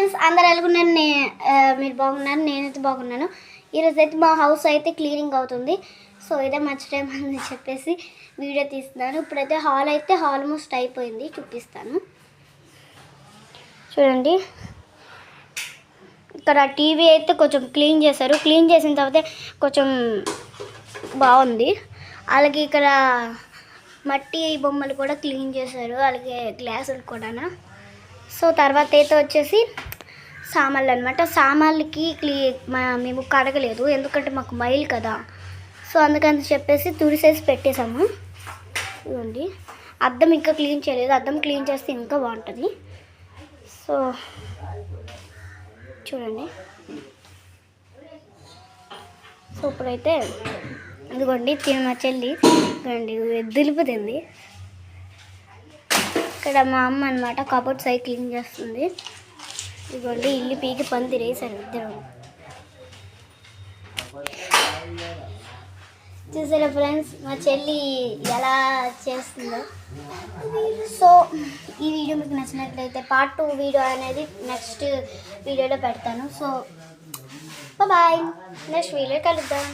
Friends, అందరు ఎలాగున్నారు? మీరు బాగున్నారు, నేనైతే బాగున్నాను. ఈరోజు అయితే మా హౌస్ అయితే క్లీనింగ్ అవుతుంది. సో ఇదే మర్చిపోయామని చెప్పేసి వీడియో తీస్తున్నాను. ఇప్పుడైతే హాల్ అయితే ఆల్మోస్ట్ అయిపోయింది, చూపిస్తాను చూడండి. ఇక్కడ టీవీ అయితే కొంచెం క్లీన్ చేశారు. క్లీన్ చేసిన తర్వాత కొంచెం బాగుంది. అలాగే ఇక్కడ మట్టి బొమ్మలు కూడా క్లీన్ చేశారు, అలాగే గ్లాసులు కూడా. సో తర్వాత అయితే వచ్చేసి సామాన్లు అనమాట. సామాన్లకి మేము కడగలేదు, ఎందుకంటే మాకు మైల్ కదా. సో అందుకని చెప్పేసి తుడిసేసి పెట్టేసాము. ఇవ్వండి, అద్దం ఇంకా క్లీన్ చేయలేదు. అద్దం క్లీన్ చేస్తే ఇంకా బాగుంటుంది. సో చూడండి. సో ఇప్పుడైతే ఇదిగోండి, మా చెల్లి ఇదిగోండి దులిపుతుంది. ఇక్కడ మా అమ్మ అనమాట కబోర్డ్ సైడ్ క్లీన్ చేస్తుంది. ఇదిగోండి, ఇల్లు పీకి పందిరేసారు ఇద్దరు. చూసారా ఫ్రెండ్స్, మా చెల్లి ఎలా చేస్తుందో. సో ఈ వీడియో మీకు నచ్చినట్లయితే పార్ట్ 2 వీడియో అనేది నెక్స్ట్ వీడియోలో పెడతాను. సో బాయ్, నెక్స్ట్ వీడియో కలుద్దాం.